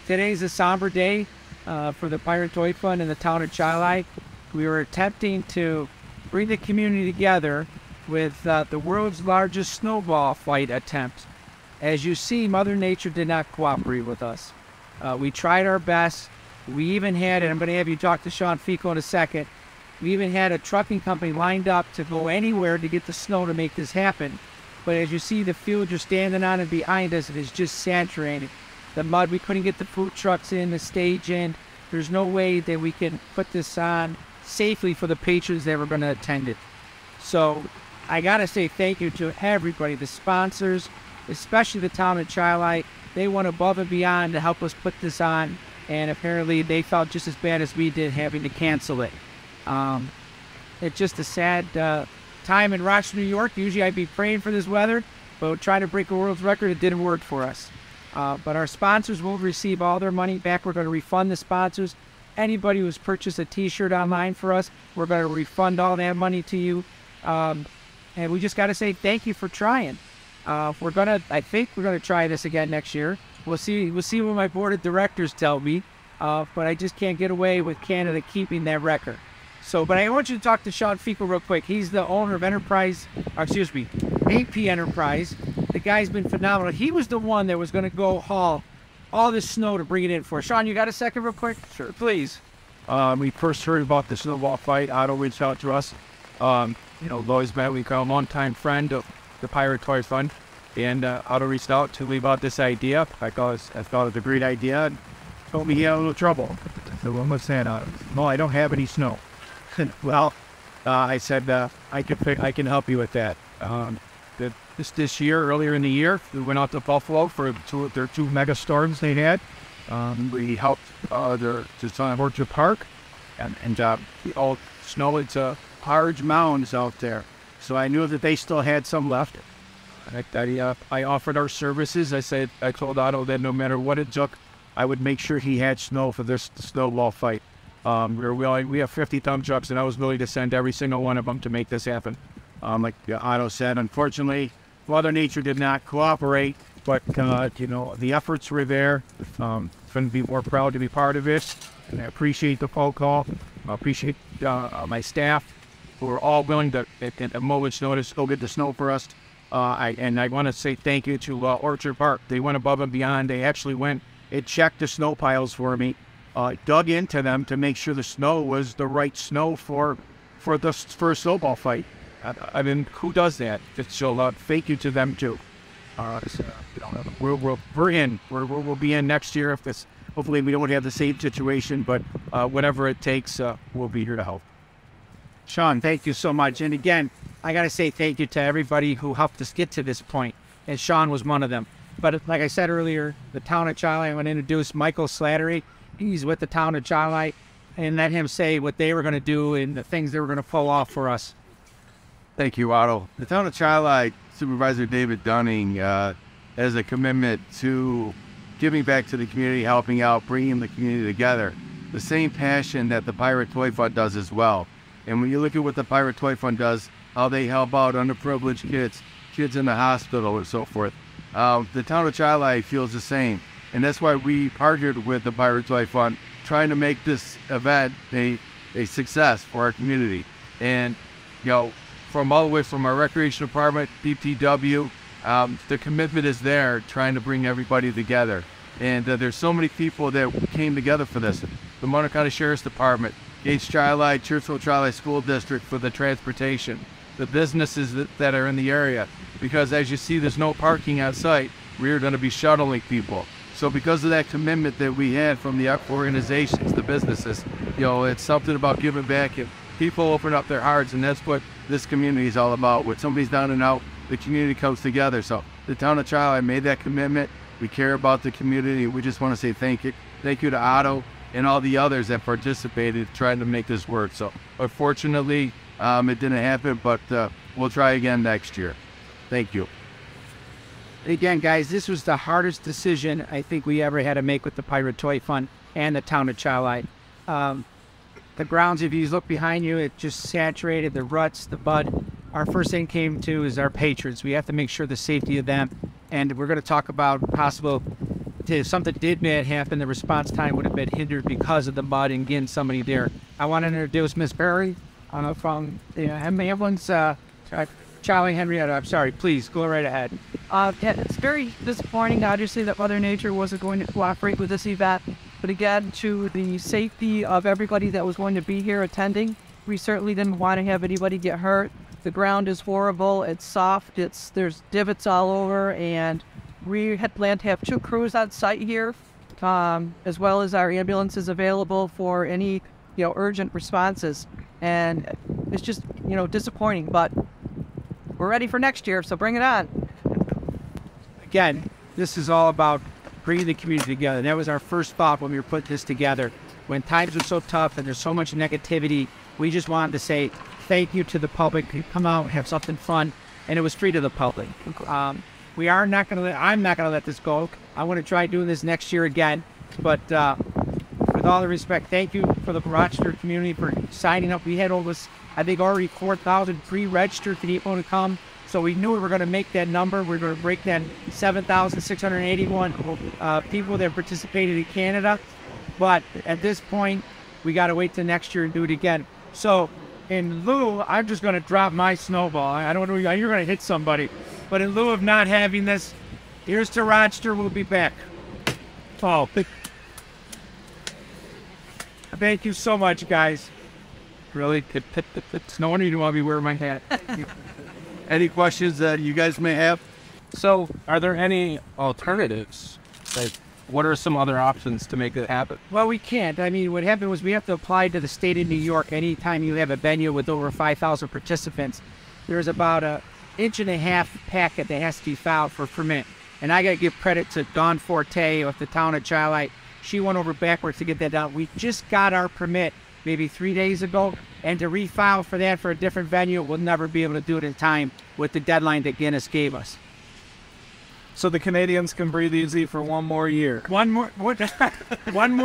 Today's a somber day for the Pirate Toy Fund in the town of Chili. We were attempting to bring the community together with the world's largest snowball fight attempt. As you see, Mother Nature did not cooperate with us. We tried our best. We even had, and I'm going to have you talk to Sean Fico in a second, we even had a trucking company lined up to go anywhere to get the snow to make this happen. But as you see, the field you're standing on and behind us, it is just saturated. The mud, we couldn't get the food trucks in, the stage in. There's no way that we can put this on safely for the patrons that were going to attend it. So I got to say thank you to everybody, the sponsors, especially the town of Chili. They went above and beyond to help us put this on, and apparently they felt just as bad as we did having to cancel it. It's just a sad time in Rochester, New York. Usually I'd be praying for this weather, but trying to break a world record, it didn't work for us. But our sponsors will receive all their money back. We're going to refund the sponsors. Anybody who's purchased a t-shirt online for us, we're going to refund all that money to you. And we just got to say thank you for trying. I think we're going to try this again next year. We'll see what my board of directors tell me. But I just can't get away with Canada keeping that record. But I want you to talk to Sean Fico real quick. He's the owner of AP Enterprise. The guy's been phenomenal. He was the one that was going to go haul all this snow to bring it in for us. Sean, you got a second real quick? Sure. Please. We first heard about the snowball fight. Otto reached out to us. Lois met, we call him a longtime friend of the Pirate Toy Fund. And Otto reached out to me about this idea. I thought it was a great idea and told me he had a little trouble. So what was that, Otto? No, I don't have any snow. Well, I said, I can help you with that. This year, earlier in the year, we went out to Buffalo for their two mega storms they had. We helped to Orchard Park, and all snow. It's large mounds out there. So I knew that they still had some left. I offered our services. I told Otto that no matter what it took, I would make sure he had snow for this snowball fight. We have 50 dump trucks, and I was willing to send every single one of them to make this happen. Like Otto said, unfortunately, Mother Nature did not cooperate, but the efforts were there. Couldn't be more proud to be part of it, and I appreciate the phone call. I appreciate my staff who are all willing to, at a moment's notice, go get the snow for us. I want to say thank you to Orchard Park. They went above and beyond. They actually went and checked the snow piles for me. Dug into them to make sure the snow was the right snow for a snowball fight. I mean, who does that? So thank you to them too. We're in. We'll be in next year if this. Hopefully we don't have the same situation, but whatever it takes, we'll be here to help. Sean, thank you so much. And again, I got to say thank you to everybody who helped us get to this point. And Sean was one of them. But like I said earlier, the town of Chili, I'm going to introduce Michael Slattery. He's with the town of Chili, and let him say what they were going to do and the things they were going to pull off for us. Thank you, Otto. The town of Chili, Supervisor David Dunning, has a commitment to giving back to the community, helping out, bringing the community together. The same passion that the Pirate Toy Fund does as well. And when you look at what the Pirate Toy Fund does, how they help out underprivileged kids in the hospital and so forth, the town of Chili feels the same. And that's why we partnered with the Pirate Toy Fund, trying to make this event a success for our community. And, from all the way from our recreation department, BPW, the commitment is there, trying to bring everybody together. And there's so many people that came together for this. The Monroe County Sheriff's Department, Gates Chili, Churchville Chili School District for the transportation, the businesses that are in the area. Because as you see, there's no parking on site. We're going to be shuttling people. So because of that commitment that we had from the organizations, the businesses, it's something about giving back. If people open up their hearts, and that's what this community is all about. When somebody's down and out, the community comes together. So the town of Chili made that commitment. We care about the community. We just want to say thank you. Thank you to Otto and all the others that participated trying to make this work. So unfortunately, it didn't happen, but we'll try again next year. Thank you. Again, guys, this was the hardest decision I think we ever had to make with the Pirate Toy Fund and the town of Chili. The grounds, if you look behind you, it just saturated, the ruts, the mud. Our first thing came to is our patrons. We have to make sure the safety of them. And we're going to talk about possible if something did bad happen, the response time would have been hindered because of the mud and getting somebody there. I want to introduce Miss Berry from the ambulance. Charlie Henrietta, I'm sorry, please go right ahead. Yeah, it's very disappointing, obviously, that Mother Nature wasn't going to cooperate with this event. But again, to the safety of everybody that was going to be here attending, we certainly didn't want to have anybody get hurt. The ground is horrible, it's soft, there's divots all over, and we had planned to have 2 crews on site here, as well as our ambulances available for any, urgent responses. And it's just, disappointing, but we're ready for next year, so bring it on. Again, this is all about bringing the community together. That was our first thought when we were putting this together. When times are so tough and there's so much negativity, we just wanted to say thank you to the public. Come out, have something fun, and it was free to the public. I'm not gonna let this go. I want to try doing this next year again. But with all the respect, thank you for the Rochester community for signing up. We had almost, I think, already 4,000 pre-registered people to come. So we knew we were going to make that number. We were going to break that 7,681 people that participated in Canada. But at this point, we got to wait till next year and do it again. So in lieu, I'm just going to drop my snowball. I don't know, you're going to hit somebody. But in lieu of not having this, here's to Rochester. We'll be back. Oh, thank you so much, guys. Really? It's no wonder you don't want me wearing my hat. Any questions that you guys may have? So, are there any alternatives? Like, what are some other options to make it happen? Well, we can't. I mean, what happened was we have to apply to the state of New York. Anytime you have a venue with over 5,000 participants, there's about an 1.5-inch packet that has to be filed for permit. And I got to give credit to Dawn Forte of the town of Chilite. She went over backwards to get that done. We just got our permit maybe 3 days ago, and to refile for that for a different venue, we'll never be able to do it in time with the deadline that Guinness gave us. So the Canadians can breathe easy for one more year. One more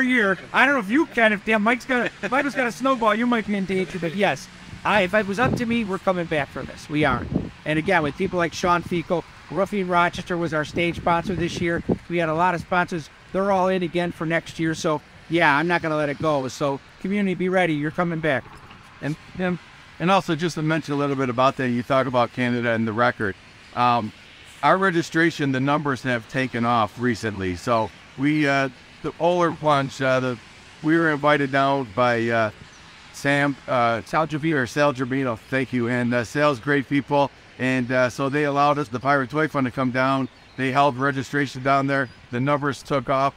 year. I don't know if you can. If Mike's got a snowball, you might be in danger. But yes, if it was up to me, we're coming back for this. We are. And again, with people like Sean Fico, Roofing Rochester was our stage sponsor this year. We had a lot of sponsors. They're all in again for next year. So yeah, I'm not going to let it go. So community, be ready. You're coming back. And also just to mention a little bit about that, you talk about Canada and the record. Our registration, the numbers have taken off recently. So we, the Oler Plunge, we were invited down by Sal Gerbino, thank you. And Sal's great people. And so they allowed us, the Pirate Toy Fund, to come down. They held registration down there. The numbers took off.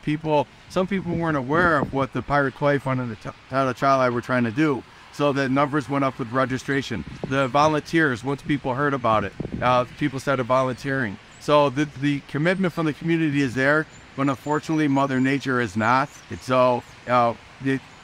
Some people weren't aware of what the Pirate Toy Fund and the town of Chilai were trying to do. So the numbers went up with registration. The volunteers, once people heard about it, people started volunteering. So the commitment from the community is there, but unfortunately Mother Nature is not. And so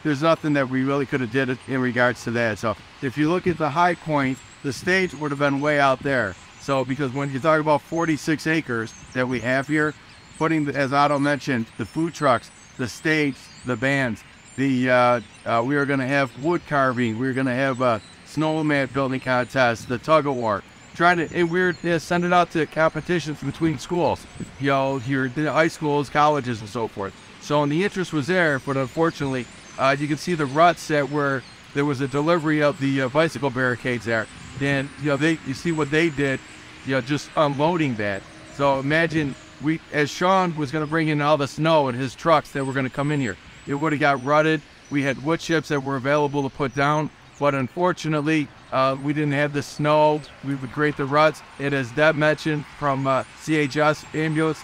there's nothing that we really could have did in regards to that. So if you look at the high point, the stage would have been way out there. So because when you talk about 46 acres that we have here, putting, as Otto mentioned, the food trucks, the stage, the bands, we are going to have wood carving, we're going to have a snowman building contest, the tug of war, and we're send it out to competitions between schools, here, the high schools, colleges, and so forth. So, and the interest was there, but unfortunately, you can see the ruts there was a delivery of the bicycle barricades there. And you see what they did, just unloading that. So imagine as Sean was going to bring in all the snow in his trucks that were going to come in here, it would have got rutted. We had wood chips that were available to put down, but unfortunately, we didn't have the snow. We would grate the ruts. And as Deb mentioned from CHS ambulance,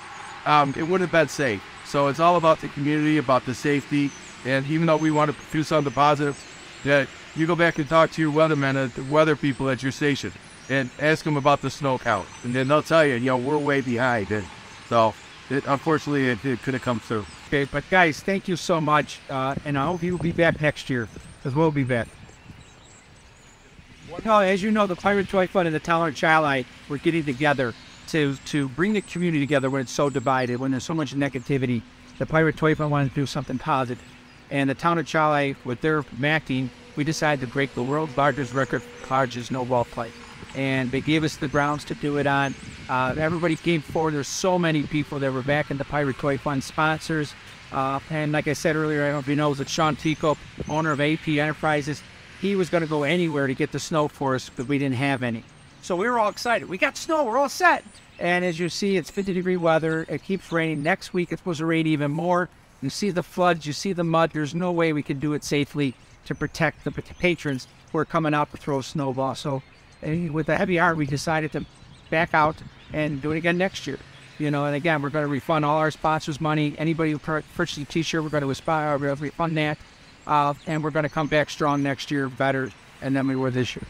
it wouldn't have been safe. So it's all about the community, about the safety. And even though we want to do something positive, that you go back and talk to your weathermen, the weather people at your station, and ask them about the snow count. And then they'll tell you, we're way behind. And so, unfortunately, it could have come through. Okay, but guys, thank you so much. And I hope you'll be back next year, because we'll be back. Well, as you know, the Pirate Toy Fund and the town of Chilai, we're getting together to bring the community together when it's so divided, when there's so much negativity. The Pirate Toy Fund wanted to do something positive. And the town of Chilai, with their acting, we decided to break the world's largest record for largest snowball fight. And they gave us the grounds to do it on. Everybody came forward. There's so many people that were back in the Pirate Toy Fund sponsors. And like I said earlier, I don't know if you know, that Sean Tico, owner of AP Enterprises, he was going to go anywhere to get the snow for us, but we didn't have any. So we were all excited. We got snow. We're all set. And as you see, it's 50-degree weather. It keeps raining. Next week, it's supposed to rain even more. You see the floods. You see the mud. There's no way we can do it safely to protect the patrons who are coming out to throw a snowball. So with a heavy heart, we decided to back out and do it again next year. You know, and again, we're going to refund all our sponsors' money. Anybody who purchased a T-shirt, we're going to refund that. And we're going to come back strong next year, better than we were this year.